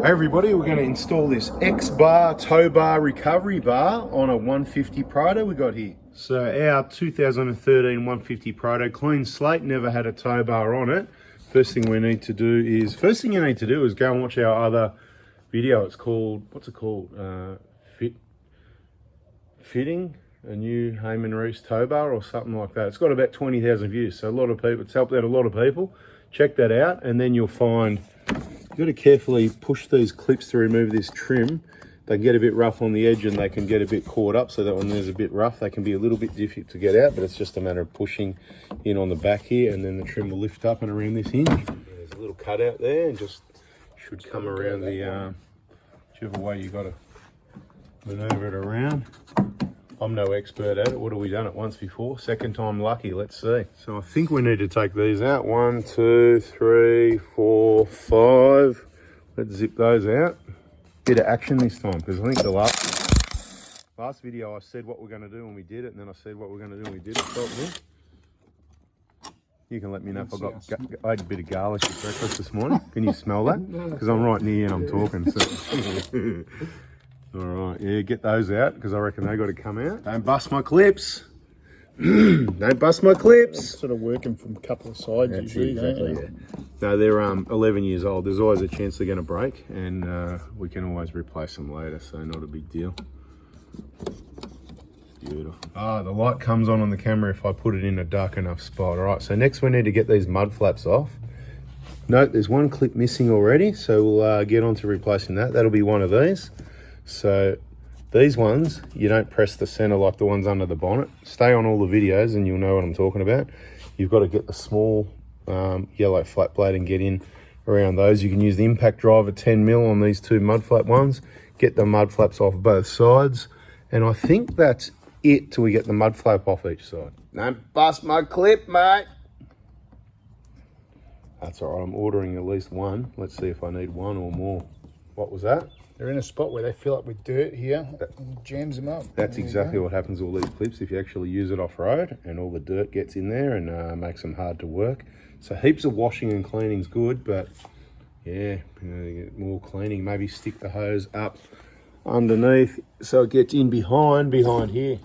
Hey everybody, we're going to install this XBAR TOWBAR recovery bar on a 150 Prado we got here. So our 2013 150 Prado, clean slate, never had a TOWBAR on it. First thing you need to do is go and watch our other video. It's called, what's it called? Fitting a new Hayman Reese TOWBAR or something like that. It's got about 20,000 views, so a lot of people, it's helped out a lot of people. Check that out, and then you'll find you've got to carefully push these clips to remove this trim. They get a bit rough on the edge and they can get a bit caught up, so that when there's a bit rough, they can be a little bit difficult to get out, but it's just a matter of pushing in on the back here, and then the trim will lift up and around this hinge. There's a little cut out there, and just should come around the, whichever way you got to maneuver it around. I'm no expert at it. What have we done it once before? Second time lucky, let's see. So I think we need to take these out. 1, 2, 3, 4, 5. Let's zip those out. Bit of action this time, because I think the last video I said what we're going to do and we did it, and then I said what we're going to do and we did it. Stop me. You can let me know if I had a bit of garlic at breakfast this morning. Can you smell that? Because I'm right near and I'm talking. So. All right, yeah, get those out, because I reckon they got to come out. Don't bust my clips. Don't bust my clips. Sort of working from a couple of sides. That's usually, exactly, yeah. No, they're 11 years old. There's always a chance they're going to break, and we can always replace them later, so not a big deal. Beautiful. Ah, the light comes on the camera if I put it in a dark enough spot. All right, so next we need to get these mud flaps off. Note there's one clip missing already, so we'll get on to replacing that. That'll be one of these. So these ones, you don't press the center like the ones under the bonnet. Stay on all the videos and you'll know what I'm talking about. You've got to get the small yellow flat blade and get in around those. You can use the impact driver 10mm on these two mud flap ones. Get the mud flaps off both sides. And I think that's it till we get the mud flap off each side. Don't bust my clip, mate. That's all right, I'm ordering at least one. Let's see if I need one or more. What was that? They're in a spot where they fill up with dirt here, and jams them up. That's exactly what happens with all these clips if you actually use it off-road, and all the dirt gets in there and makes them hard to work. So heaps of washing and cleaning is good, but yeah, you get more cleaning. Maybe stick the hose up underneath so it gets in behind here.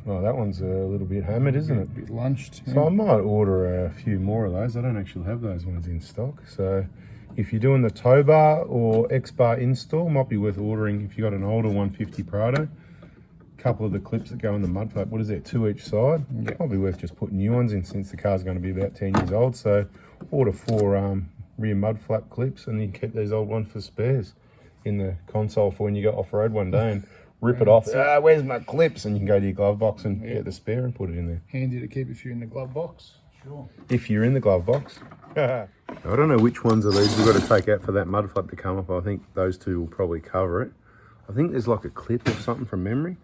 Oh, that one's a little bit hammered, isn't it? A bit lunched. So I might order a few more of those. I don't actually have those ones in stock. So if you're doing the TOWBAR or XBAR install, might be worth ordering if you got an older 150 Prado. A couple of the clips that go in the mud flap. What is that, 2 each side? Yeah. Might be worth just putting new ones in, since the car's going to be about 10 years old. So order 4 rear mud flap clips, and you keep these old ones for spares in the console for when you go off-road one day and rip it off. Where's my clips? And you can go to your glove box and get the spare and put it in there. Handy to keep if you're in the glove box. Sure. If you're in the glove box. I don't know which ones of these we've got to take out for that mud flap to come up. I think those two will probably cover it. I think there's like a clip or something from memory.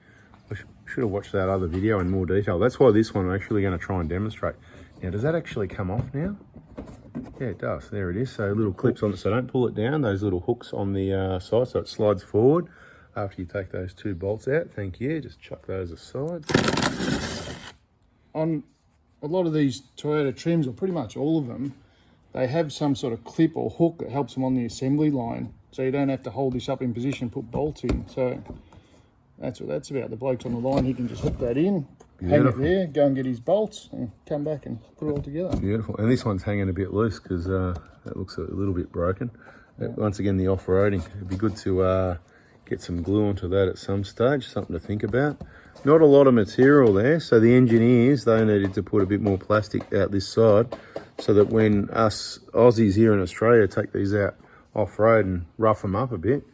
I should have watched that other video in more detail. That's why this one I'm actually going to try and demonstrate. Now, does that actually come off now? Yeah, it does. There it is. So little clips on it. So don't pull it down. Those little hooks on the side, so it slides forward. After you take those 2 bolts out, thank you, just chuck those aside. On a lot of these Toyota trims, or pretty much all of them, they have some sort of clip or hook that helps them on the assembly line, so you don't have to hold this up in position, put bolts in. So that's what that's about. The bloke's on the line, he can just hook that in, hang it there, go and get his bolts, and come back and put it all together. Beautiful. And this one's hanging a bit loose because that looks a little bit broken. Yeah. Once again, the off-roading, it'd be good to get some glue onto that at some stage, something to think about. Not a lot of material there, so the engineers, they needed to put a bit more plastic out this side so that when us Aussies here in Australia take these out off-road and rough them up a bit,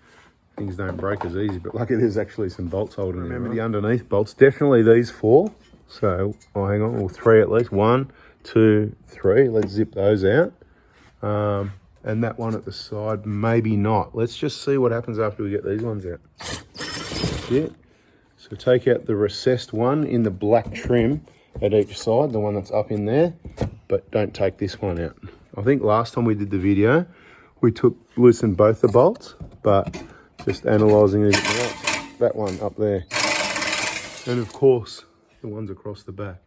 things don't break as easy. But luckily there's actually some bolts holding them. Remember the underneath bolts, definitely these 4. So, oh, hang on, or 3 at least. 1, 2, 3. Let's zip those out. And that one at the side, maybe not. Let's just see what happens after we get these ones out. Yeah. So take out the recessed one in the black trim at each side, the one that's up in there, but don't take this one out. I think last time we did the video, we loosened both the bolts, but just analysing it out, that one up there. And of course, the ones across the back.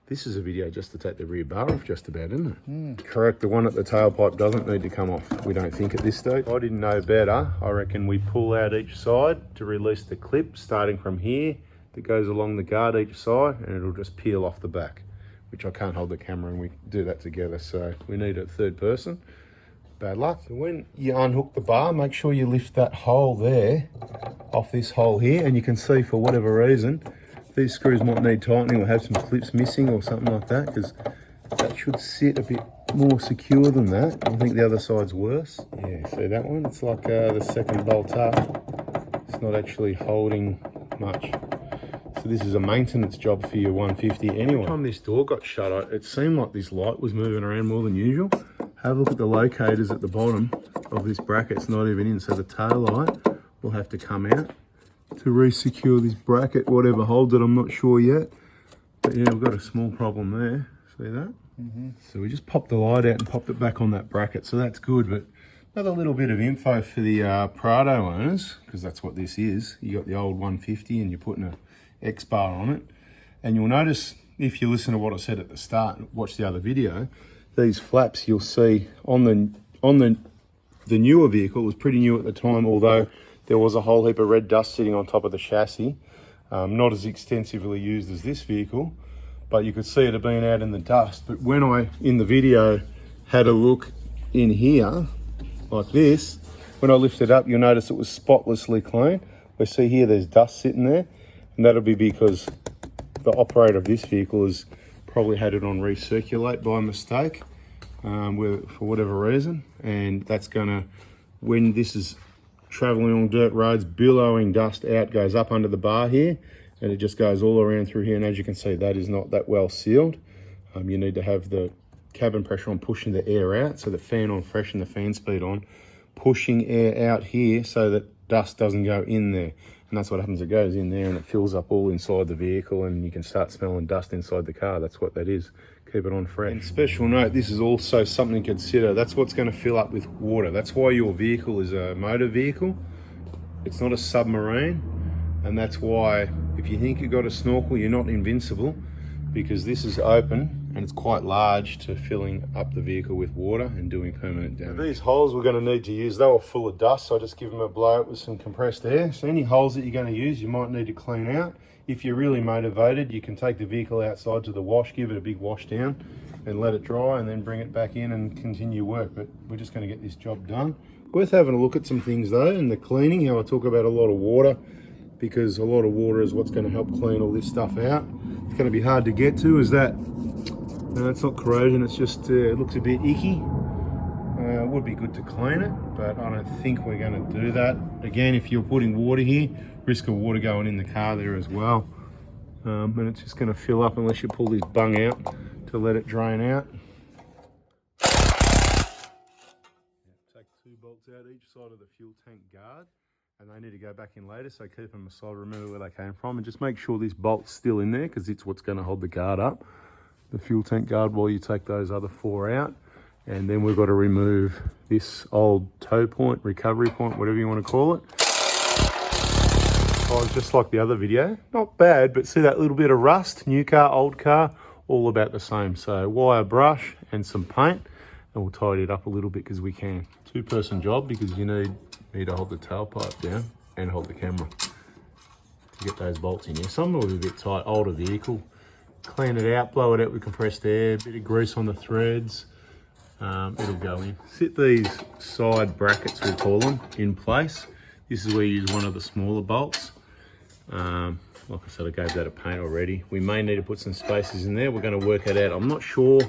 This is a video just to take the rear bar off just about, isn't it? Correct, the one at the tailpipe doesn't need to come off, we don't think at this stage. If I didn't know better, I reckon we pull out each side to release the clip starting from here that goes along the guard each side, and it'll just peel off the back, which I can't hold the camera and we do that together, so we need a third person. Bad luck. So when you unhook the bar, make sure you lift that hole there off this hole here, and you can see for whatever reason these screws might need tightening or have some clips missing or something like that, because that should sit a bit more secure than that. I think the other side's worse. Yeah, see that one? It's like the second bolt up. It's not actually holding much. So this is a maintenance job for your 150 anyway. Every time this door got shut, it seemed like this light was moving around more than usual. Have a look at the locators at the bottom of this bracket. It's not even in, so the tail light will have to come out to re-secure this bracket, whatever holds it, I'm not sure yet. But yeah, we've got a small problem there. See that? So we just popped the light out and popped it back on that bracket, so that's good. But another little bit of info for the Prado owners, because that's what this is. You got the old 150 and you're putting a XBAR on it. And you'll notice, if you listen to what I said at the start and watch the other video, these flaps you'll see on the newer vehicle, it was pretty new at the time, although there was a whole heap of red dust sitting on top of the chassis. Not as extensively used as this vehicle, but you could see it had been out in the dust. But when I, in the video, had a look in here, like this, when I lifted up, you'll notice it was spotlessly clean. We see here there's dust sitting there, and that'll be because the operator of this vehicle has probably had it on recirculate by mistake, for whatever reason. And that's gonna, when this is traveling on dirt roads, billowing dust out, goes up under the bar here, and it just goes all around through here. And as you can see, that is not that well sealed. You need to have the cabin pressure on, pushing the air out, so the fan on fresh and the fan speed on, pushing air out here so that dust doesn't go in there. And that's what happens, it goes in there and it fills up all inside the vehicle, and you can start smelling dust inside the car. That's what that is. Keep it on fresh. And special note, this is also something to consider. That's what's going to fill up with water. That's why your vehicle is a motor vehicle. It's not a submarine. And that's why, if you think you've got a snorkel, you're not invincible, because this is open and it's quite large to filling up the vehicle with water and doing permanent damage. These holes we're going to need to use, they were full of dust, so I just give them a blow up with some compressed air. So any holes that you're going to use, you might need to clean out. If you're really motivated, you can take the vehicle outside to the wash, give it a big wash down and let it dry, and then bring it back in and continue work. But we're just going to get this job done. Worth having a look at some things though in the cleaning, how I talk about a lot of water, because a lot of water is what's going to help clean all this stuff out. It's going to be hard to get to. Is that, no, it's not corrosion, it's just it looks a bit icky. It would be good to clean it, but I don't think we're going to do that. Again, if you're putting water here, risk of water going in the car there as well. And it's just going to fill up unless you pull this bung out to let it drain out. Take 2 bolts out each side of the fuel tank guard, and they need to go back in later, so keep them aside, remember where they came from, and just make sure this bolt's still in there, because it's what's going to hold the guard up, the fuel tank guard, while you take those other 4 out. And then we've got to remove this old tow point, recovery point, whatever you want to call it. Oh, just like the other video, not bad, but see that little bit of rust, new car, old car, all about the same. So wire brush and some paint, and we'll tidy it up a little bit because we can. 2-person job, because you need me to hold the tailpipe down and hold the camera to get those bolts in here. Some will be a bit tight, older vehicle. Clean it out, blow it out with compressed air, bit of grease on the threads. It'll go in. Sit these side brackets, we call them, in place. This is where you use one of the smaller bolts. Like I said, I gave that a paint already. We may need to put some spaces in there. We're going to work it out. I'm not sure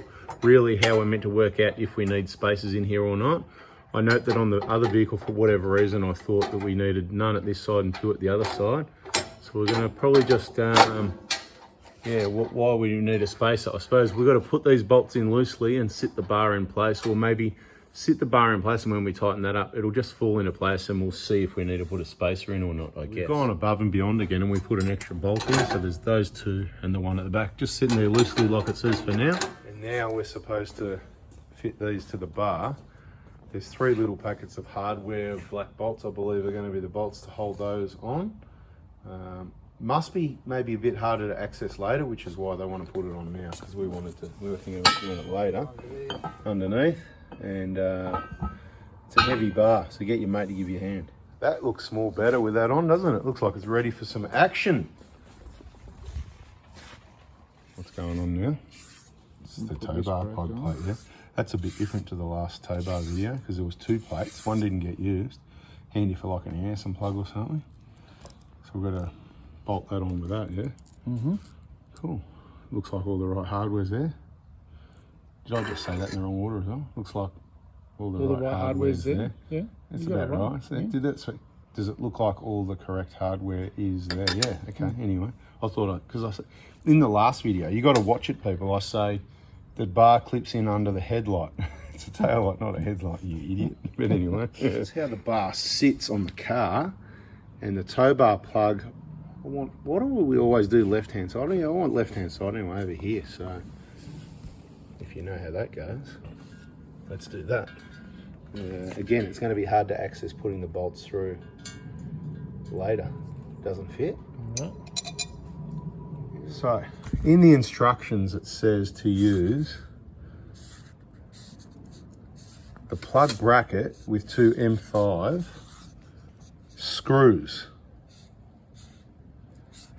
really how we're meant to work out if we need spaces in here or not. I note that on the other vehicle, for whatever reason, I thought that we needed none at this side and 2 at the other side. So we're going to probably just, yeah, why we need a spacer. I suppose we've got to put these bolts in loosely and sit the bar in place, or maybe sit the bar in place, and when we tighten that up, it'll just fall into place, and we'll see if we need to put a spacer in or not, I guess. We've gone above and beyond again, and we put an extra bolt in, so there's those 2 and the one at the back, just sitting there loosely like it says for now. And now we're supposed to fit these to the bar. There's 3 little packets of hardware black bolts, I believe are going to be the bolts to hold those on. Must be maybe a bit harder to access later, which is why they want to put it on now, because we were thinking of doing it later underneath. And it's a heavy bar, so get your mate to give you a hand. That looks more better with that on, doesn't it? Looks like it's ready for some action. What's going on now? This is the tow bar plug plate, yeah. That's a bit different to the last tow bar video, because there was 2 plates. One didn't get used. Handy for like an Anderson plug or something. So we've got to bolt that on with that, yeah? Mm-hmm. Cool. Looks like all the right hardware's there. Did I just say that in the wrong order as well? Looks like all the right hardware's there. Yeah, that's about right. So Yeah. Does it look like all the correct hardware is there? Yeah, okay. Anyway, because I said, in the last video, you got to watch it, people. I say the bar clips in under the headlight. It's a tail light, not a headlight, you idiot. But anyway, that's how the bar sits on the car. And the tow bar plug, what do we always do, left-hand side? I want left-hand side anyway over here. So if you know how that goes, let's do that. Again, it's going to be hard to access putting the bolts through later. Doesn't fit. So in the instructions it says to use the plug bracket with 2 M5 screws.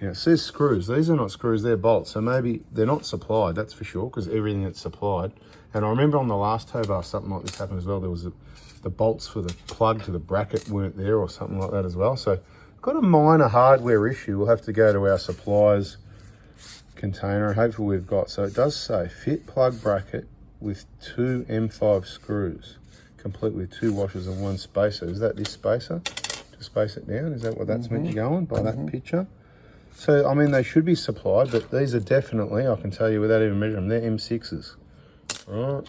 Now it says screws. These are not screws, they're bolts. So maybe they're not supplied, that's for sure, because everything that's supplied. And I remember on the last tow bar something like this happened as well. There was the bolts for the plug to the bracket weren't there or something like that as well. So got a minor hardware issue. We'll have to go to our suppliers container and hopefully we've got, so it does say fit plug bracket with 2 M5 screws, complete with 2 washers and 1 spacer. Is that this spacer to space it down? Is that what that's meant to go on by that picture? So I mean they should be supplied, but these are definitely, I can tell you without even measuring them, they're M6s. Right,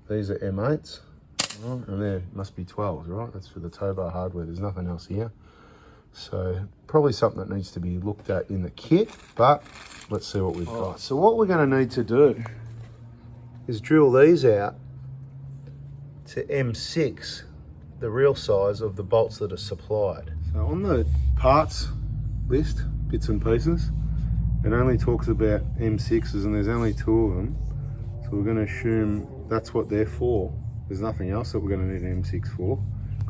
these are M8s, right, and there must be 12s, right? That's for the tow bar hardware. There's nothing else here. So probably something that needs to be looked at in the kit, but let's see what we've got. So what we're going to need to do is drill these out to M6, the real size of the bolts that are supplied. So on the parts list, bits and pieces, it only talks about M6s and there's only 2 of them. So we're going to assume that's what they're for. There's nothing else that we're going to need an M6 for.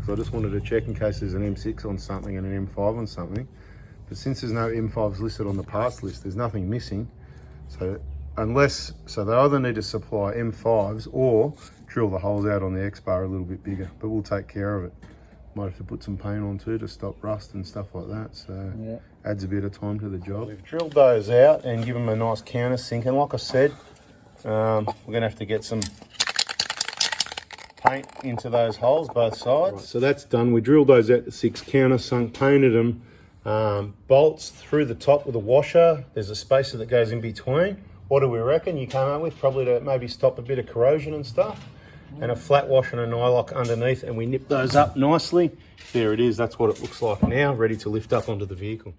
So I just wanted to check in case there's an M6 on something and an M5 on something. But since there's no M5s listed on the parts list, there's nothing missing. So they either need to supply M5s or drill the holes out on the XBAR a little bit bigger, but we'll take care of it. Might have to put some paint on too to stop rust and stuff like that. So yeah, adds a bit of time to the job. We've drilled those out and given them a nice countersink. And like I said, we're gonna have to get some paint into those holes, both sides. Right, so that's done. We drilled those out to 6 countersunk, painted them, bolts through the top with a washer. There's a spacer that goes in between. What do we reckon you came up with? Probably to maybe stop a bit of corrosion and stuff. And a flat wash and a nylock underneath, and we nip those up nicely. There it is, that's what it looks like now, ready to lift up onto the vehicle.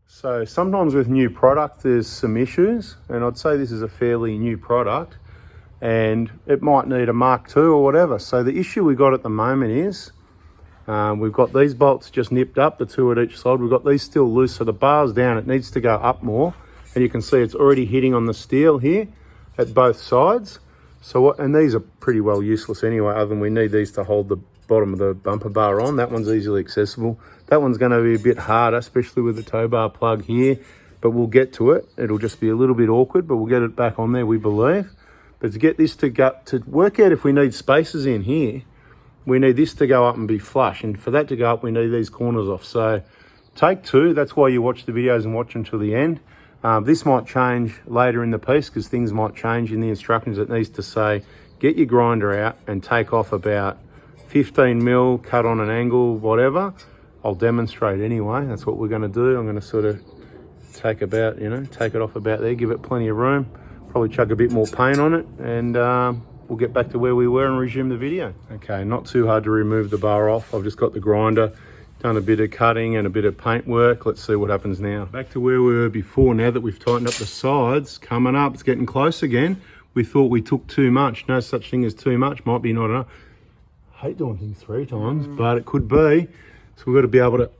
So sometimes with new product there's some issues, and I'd say this is a fairly new product and it might need a Mark II or whatever. So the issue we got at the moment is we've got these bolts just nipped up, the 2 at each side. We've got these still loose, so the bar's down, it needs to go up more. And you can see it's already hitting on the steel here at both sides. So and these are pretty well useless anyway, other than we need these to hold the bottom of the bumper bar on. That one's easily accessible. That one's going to be a bit harder, especially with the tow bar plug here, but we'll get to it. It'll just be a little bit awkward, but we'll get it back on there, we believe. But to get this to work out if we need spacers in here, we need this to go up and be flush. And for that to go up, we need these corners off. So take 2, that's why you watch the videos and watch them till the end. This might change later in the piece because things might change in the instructions. It needs to say, get your grinder out and take off about 15 mil, cut on an angle, whatever. I'll demonstrate anyway. That's what we're going to do. I'm going to sort of take it off about there, give it plenty of room, probably chuck a bit more paint on it, and we'll get back to where we were and resume the video. Okay, not too hard to remove the bar off. I've just got the grinder, done a bit of cutting and a bit of paint work. Let's see what happens now. Back to where we were before. Now that we've tightened up the sides, coming up, it's getting close again. We thought we took too much. No such thing as too much, might be not enough. hate doing things 3 times, but it could be. So we've got to be able to,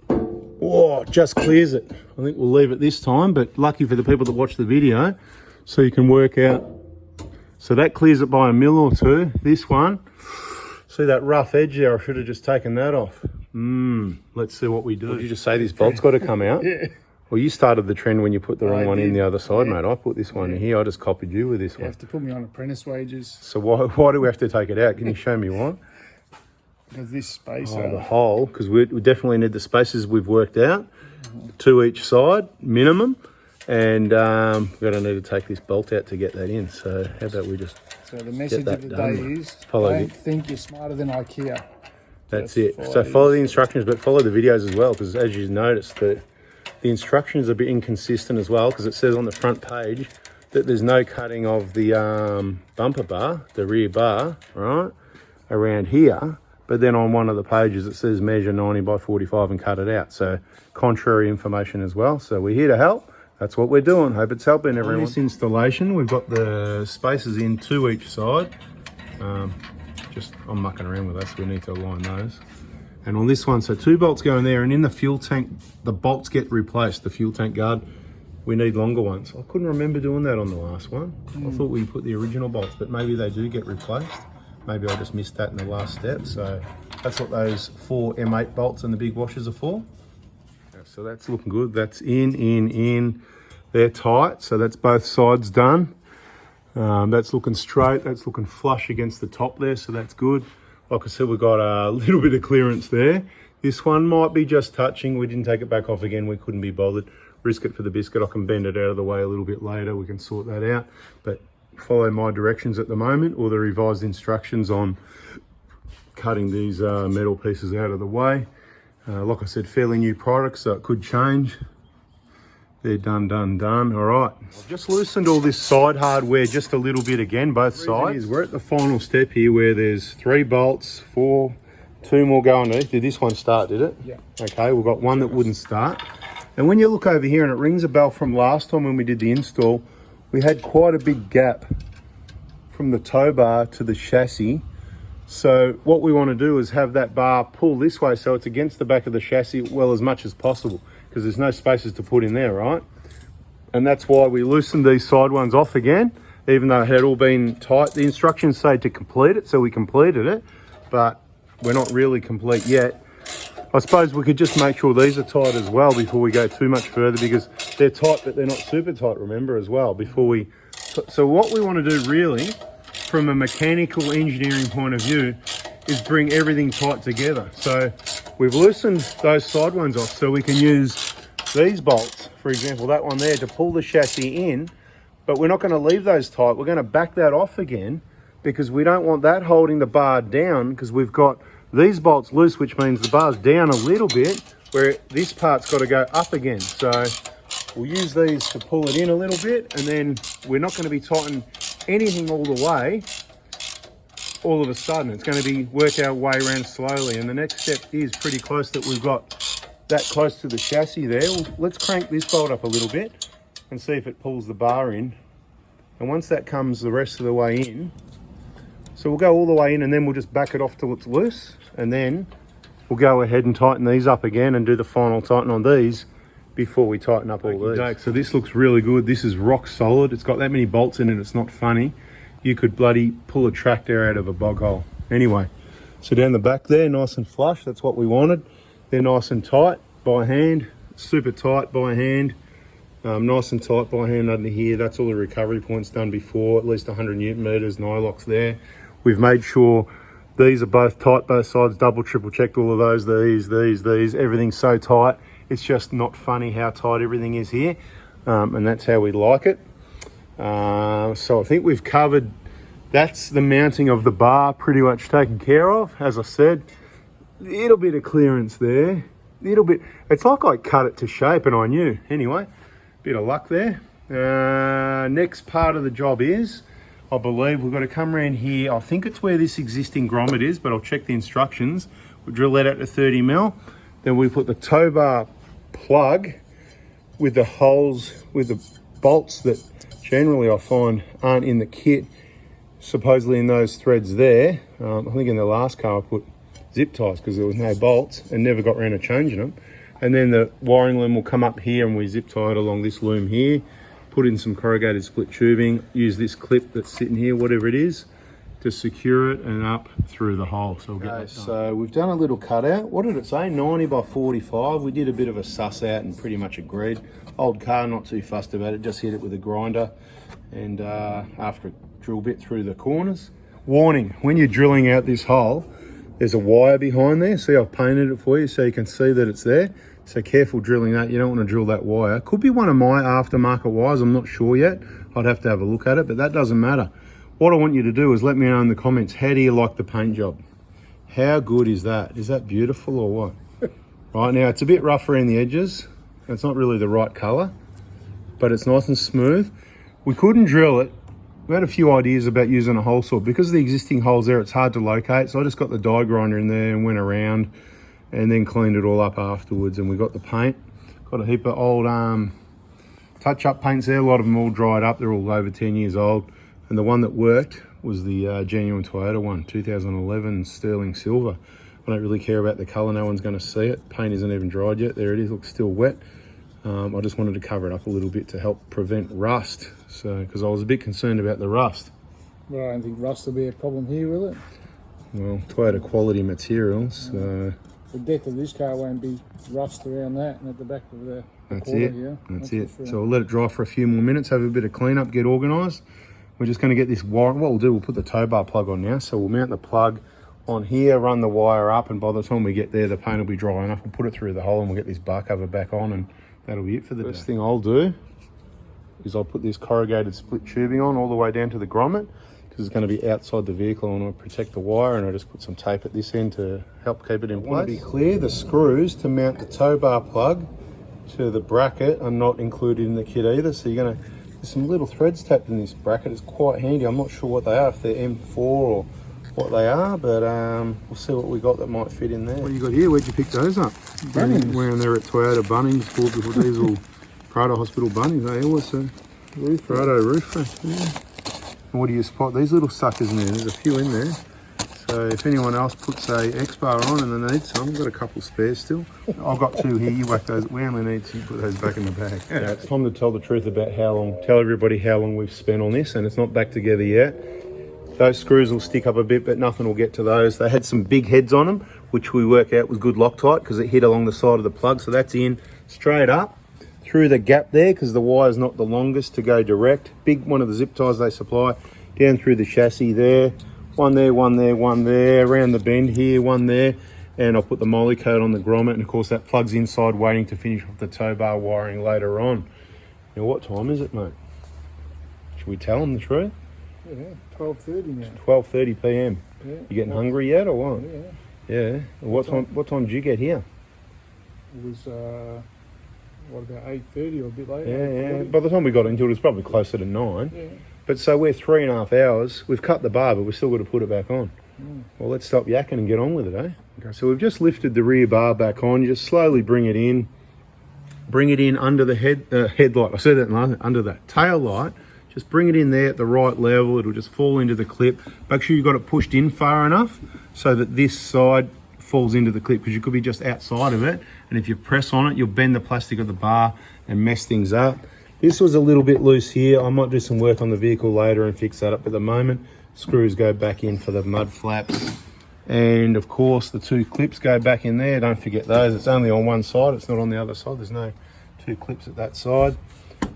oh, just clears it. I think we'll leave it this time, but lucky for the people that watch the video, so you can work out. So that clears it by 1 mil or 2. This one, see that rough edge there? I should have just taken that off. Let's see what we do. Did you just say this bolt's got to come out? Yeah. Well, you started the trend when you put the wrong one in the other side, mate. I put this one in here. I just copied you with this one. You have to put me on apprentice wages. So why do we have to take it out? Can you show me why? Because this spacer. Oh, the hole, because we definitely need the spaces we've worked out, 2 each side, minimum. And we're going to need to take this bolt out to get that in. So how about we just So the message of the day is, don't think you're smarter than IKEA. That's it. So follow the instructions, but follow the videos as well, because as you noticed, the instructions are a bit inconsistent as well, because it says on the front page that there's no cutting of the bumper bar, the rear bar, right, around here. But then on one of the pages it says measure 90 by 45 and cut it out. So contrary information as well. So we're here to help. That's what we're doing. Hope it's helping everyone. On this installation, we've got the spacers in 2 each side. I'm mucking around with us. We need to align those. And on this one, so 2 bolts go in there, and in the fuel tank, the bolts get replaced. The fuel tank guard, we need longer ones. I couldn't remember doing that on the last one. I thought we put the original bolts, but maybe they do get replaced. Maybe I just missed that in the last step. So that's what those 4 M8 bolts and the big washers are for. So that's looking good. That's in. They're tight, so that's both sides done. That's looking straight. That's looking flush against the top there, so that's good. Like I said, we've got a little bit of clearance there. This one might be just touching. We didn't take it back off again. We couldn't be bothered. Risk it for the biscuit. I can bend it out of the way a little bit later. We can sort that out. But follow my directions at the moment, or the revised instructions on cutting these metal pieces out of the way. Like I said, fairly new product, so it could change. They're done. All right. I've just loosened all this side hardware just a little bit again, both sides. We're at the final step here where there's 3 bolts, 4, 2 more go underneath. Did this one start, did it? Yeah. Okay, we've got one that wouldn't start. And when you look over here, and it rings a bell from last time when we did the install, we had quite a big gap from the tow bar to the chassis. So what we want to do is have that bar pull this way so it's against the back of the chassis well as much as possible, because there's no spaces to put in there, right? And that's why we loosened these side ones off again, even though it had all been tight. The instructions say to complete it, so we completed it, but we're not really complete yet. I suppose we could just make sure these are tight as well before we go too much further, because they're tight, but they're not super tight, remember, as well, before we... So what we want to do really, from a mechanical engineering point of view, is bring everything tight together. So we've loosened those side ones off so we can use these bolts, for example, that one there, to pull the chassis in, but we're not going to leave those tight. We're going to back that off again, because we don't want that holding the bar down, because we've got these bolts loose, which means the bar's down a little bit, where this part's got to go up again. So we'll use these to pull it in a little bit, and then we're not going to be tightening anything all the way all of a sudden. It's going to be work our way around slowly, and the next step is pretty close, that we've got that close to the chassis there. Well, let's crank this bolt up a little bit and see if it pulls the bar in. And once that comes the rest of the way in, so we'll go all the way in, and then we'll just back it off till it's loose, and then we'll go ahead and tighten these up again and do the final tighten on these before we tighten up all these. So this looks really good. This is rock solid. It's got that many bolts in it, it's not funny. You could bloody pull a tractor out of a bog hole. Anyway, so down the back there, nice and flush, that's what we wanted. They're nice and tight by hand, super tight by hand, nice and tight by hand under here. That's all the recovery points done before, at least 100 Newton meters, nylocks there. We've made sure these are both tight, both sides, double, triple checked all of those, these, everything's so tight. It's just not funny how tight everything is here, and that's how we like it. So I think we've covered, that's the mounting of the bar pretty much taken care of. As I said, little bit of clearance there, little bit. It's like I cut it to shape and I knew. Anyway, bit of luck there. Next part of the job is, I believe we've got to come around here. I think it's where this existing grommet is, but I'll check the instructions. We'll drill that out to 30 mil. Then we put the tow bar plug with the holes, with the bolts that generally I find aren't in the kit, supposedly in those threads there. I think in the last car I put zip ties because there was no bolts and never got around to changing them. And then the wiring loom will come up here and we zip tie it along this loom here, put in some corrugated split tubing, use this clip that's sitting here, whatever it is, to secure it and up through the hole. So we'll get that done. So we've done a little cutout. What did it say? 90 by 45. We did a bit of a suss out and pretty much agreed. Old car, not too fussed about it, just hit it with a grinder and after a drill bit through the corners. Warning, when you're drilling out this hole, there's a wire behind there. See, I've painted it for you so you can see that it's there. So careful drilling that. You don't want to drill that wire. Could be one of my aftermarket wires, I'm not sure yet. I'd have to have a look at it, but that doesn't matter. What I want you to do is let me know in the comments, how do you like the paint job? How good is that? Is that beautiful or what? Right, now it's a bit rough around the edges. It's not really the right color, but it's nice and smooth. We couldn't drill it. We had a few ideas about using a hole saw. Because of the existing holes there, it's hard to locate. So I just got the die grinder in there and went around and then cleaned it all up afterwards. And we got the paint. Got a heap of old touch-up paints there. A lot of them all dried up. They're all over 10 years old. And the one that worked was the genuine Toyota one, 2011 sterling silver. I don't really care about the color, no one's going to see it. Paint isn't even dried yet. There it is, looks still wet. I just wanted to cover it up a little bit to help prevent rust. So, because I was a bit concerned about the rust. Well, I don't think rust will be a problem here, will it? Well, Toyota quality materials. So the deck of this car won't be rust around that and at the back of the that's quarter it. here. That's for it. sure. So we'll let it dry for a few more minutes, have a bit of cleanup, get organised. We're just going to get this wire. What we'll do, we'll put the tow bar plug on now. So we'll mount the plug on here, run the wire up, and by the time we get there, the paint will be dry enough. We'll put it through the hole and we'll get this bar cover back on, and that'll be it for the day. First thing I'll do is I'll put this corrugated split tubing on all the way down to the grommet because it's going to be outside the vehicle and I'll protect the wire, and I'll just put some tape at this end to help keep it in place. I want to be clear, the screws to mount the tow bar plug to the bracket are not included in the kit either, so you're going to there's some little threads tapped in this bracket. It's quite handy. I'm not sure what they are, if they're M4 or what they are, but we'll see what we got that might fit in there. What you got here? Where'd you pick those up? Bunnings. Wearing there at Toyota Bunnings, Ford Before Diesel, Prado Hospital Bunnings. They always roof, Prado roof rack. Yeah. And what do you spot? These little suckers in there. There's a few in there. So if anyone else puts a XBAR on and they need some, I've got a couple spares still. I've got two here, you whack those. We only need to put those back in the bag. Yeah, it's time to tell the truth about tell everybody how long we've spent on this, and it's not back together yet. Those screws will stick up a bit, but nothing will get to those. They had some big heads on them, which we work out was good Loctite because it hit along the side of the plug. So that's in straight up through the gap there because the wire's not the longest to go direct. Big one of the zip ties they supply, down through the chassis there. One there, one there, one there, around the bend here, one there, and I'll put the moly coat on the grommet, and of course that plugs inside waiting to finish off the tow bar wiring later on. Now what time is it, mate? Should we tell them the truth? Yeah, 12:30 now. 12:30 p.m. Yeah. You getting hungry yet or what? Yeah. Yeah. What time did you get here? It was, what, about 8:30 or a bit later? Yeah. By the time we got into it, it was probably closer to 9. Yeah. But so we're 3.5 hours. We've cut the bar, but we've still got to put it back on. Well, let's stop yakking and get on with it, eh? Okay, so we've just lifted the rear bar back on. You just slowly bring it in. Bring it in under the headlight. I said that under that tail light. Just bring it in there at the right level. It'll just fall into the clip. Make sure you've got it pushed in far enough so that this side falls into the clip, because you could be just outside of it. And if you press on it, you'll bend the plastic of the bar and mess things up. This was a little bit loose here. I might do some work on the vehicle later and fix that up. At the moment, screws go back in for the mud flaps. And of course, the two clips go back in there. Don't forget those. It's only on one side. It's not on the other side. There's no two clips at that side.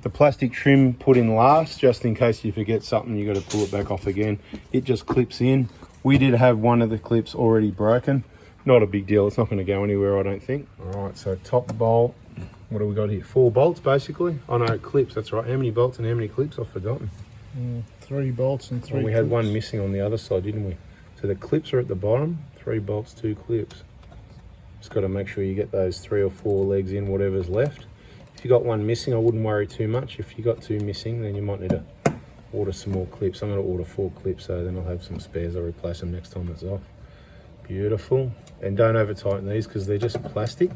The plastic trim put in last, just in case you forget something, you got to pull it back off again. It just clips in. We did have one of the clips already broken. Not a big deal. It's not going to go anywhere, I don't think. All right, so top bolt. What do we got here? 4 bolts, basically. Oh no, clips, that's right. How many bolts and how many clips? I've forgotten. 3 bolts and 3 we had one missing on the other side, didn't we? So the clips are at the bottom. 3 bolts, 2 clips. Just got to make sure you get those 3 or 4 legs in, whatever's left. If you got one missing, I wouldn't worry too much. If you got 2 missing, then you might need to order some more clips. I'm going to order 4 clips, so then I'll have some spares. I'll replace them next time it's off. Beautiful. And don't over tighten these because they're just plastic.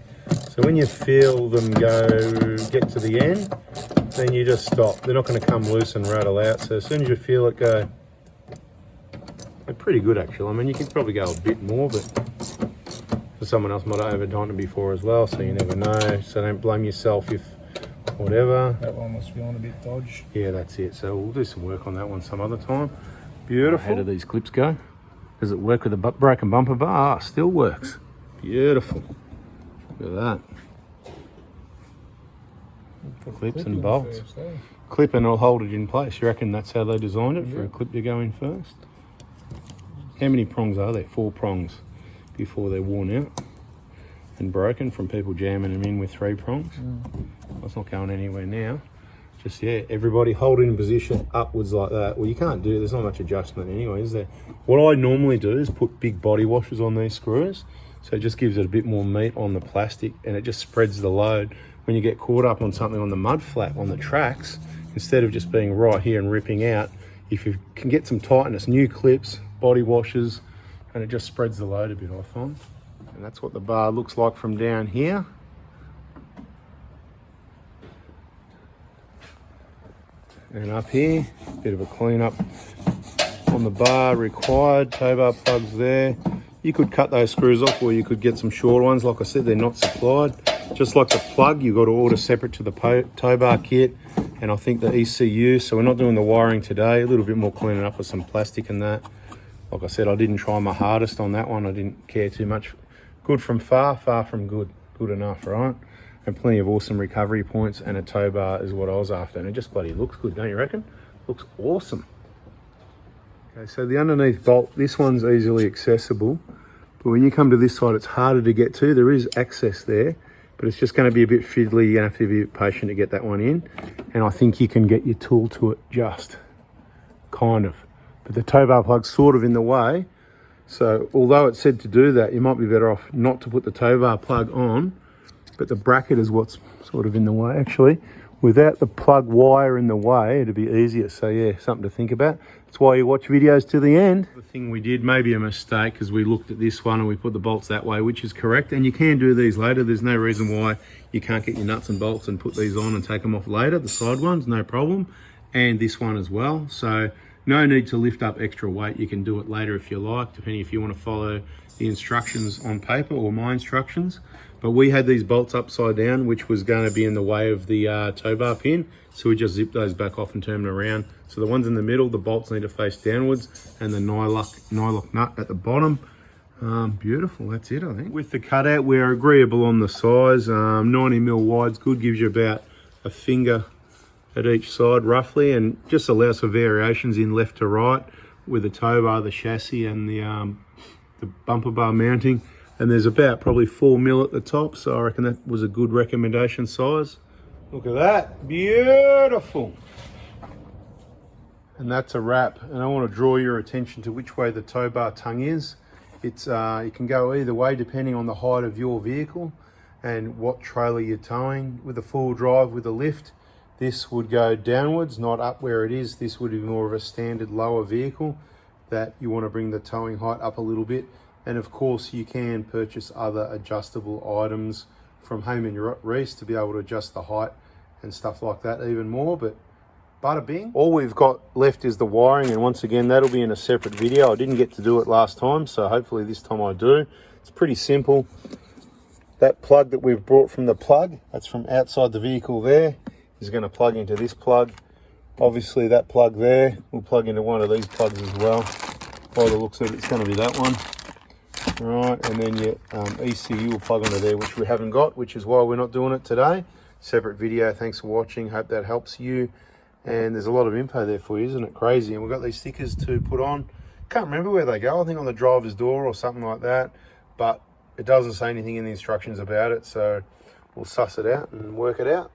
So when you feel them get to the end, then you just stop. They're not going to come loose and rattle out. So as soon as you feel it go, they're pretty good actually. I mean, you could probably go a bit more, but So someone else might have overdone it before as well, so you never know. So don't blame yourself if whatever. That one was feeling a bit dodged. Yeah, that's it. So we'll do some work on that one some other time. Beautiful. How do these clips go? Does it work with a broken bumper bar? Ah, still works. Beautiful. Look at that. Clips and bolts. First, eh? Clip and it'll hold it in place. You reckon that's how they designed it, for a clip to go in first? How many prongs are there? 4 prongs before they're worn out and broken from people jamming them in with 3 prongs. That's not going anywhere now. Just, yeah, everybody hold it in position upwards like that. Well, you can't do, there's not much adjustment anyway, is there? What I normally do is put big body washers on these screws, so it just gives it a bit more meat on the plastic and it just spreads the load. When you get caught up on something on the mud flap, on the tracks, instead of just being right here and ripping out, if you can get some tightness, new clips, body washers, and it just spreads the load a bit, I find. And that's what the bar looks like from down here. And up here, bit of a clean up on the bar required, tow bar plugs there. You could cut those screws off or you could get some short ones. Like I said, they're not supplied. Just like the plug, you've got to order separate to the tow bar kit. And I think the ECU, so we're not doing the wiring today. A little bit more cleaning up with some plastic and that. Like I said, I didn't try my hardest on that one. I didn't care too much. Good from far, far from good. Good enough, right? And plenty of awesome recovery points, and a tow bar is what I was after. And it just bloody looks good, don't you reckon? Looks awesome. Okay, so the underneath bolt, this one's easily accessible. But when you come to this side, it's harder to get to. There is access there, but it's just going to be a bit fiddly. You're going to have to be a bit patient to get that one in. And I think you can get your tool to it just, kind of. But the tow bar plug's sort of in the way. So although it said to do that, you might be better off not to put the tow bar plug on, but the bracket is what's sort of in the way. Actually, without the plug wire in the way, it'd be easier. So yeah, something to think about. That's why you watch videos to the end. The thing we did, maybe a mistake, because we looked at this one and we put the bolts that way, which is correct. And you can do these later. There's no reason why you can't get your nuts and bolts and put these on and take them off later. The side ones, no problem. And this one as well. So no need to lift up extra weight. You can do it later if you like, depending if you want to follow the instructions on paper or my instructions. But we had these bolts upside down, which was going to be in the way of the tow bar pin. So we just zipped those back off and turned them around. So the ones in the middle, the bolts need to face downwards, and the nylock nut at the bottom. Beautiful, that's it, I think. With the cutout, we're agreeable on the size. 90mm wide's good, gives you about a finger at each side roughly, and just allows for variations in left to right with the tow bar, the chassis, and the bumper bar mounting. And there's about probably 4mm at the top, so I reckon that was a good recommendation size. Look at that, beautiful. And that's a wrap. And I want to draw your attention to which way the tow bar tongue is. It's it can go either way depending on the height of your vehicle and what trailer you're towing. With a full drive with a lift, this would go downwards, not up where it is. This would be more of a standard lower vehicle that you want to bring the towing height up a little bit. And of course you can purchase other adjustable items from Hayman Reese to be able to adjust the height and stuff like that even more, but bada bing. All we've got left is the wiring, and once again that'll be in a separate video. I didn't get to do it last time, so hopefully this time I do. It's pretty simple. That plug that we've brought from the plug, that's from outside the vehicle there, is going to plug into this plug. Obviously that plug there will plug into one of these plugs as well. By the looks of it, it's going to be that one. Right, and then your ECU will plug onto there, which we haven't got, which is why we're not doing it today. Separate video. Thanks for watching. Hope that helps you. And there's a lot of info there for you, isn't it crazy? And we've got these stickers to put on. Can't remember where they go. I think on the driver's door or something like that. But it doesn't say anything in the instructions about it, so we'll suss it out and work it out.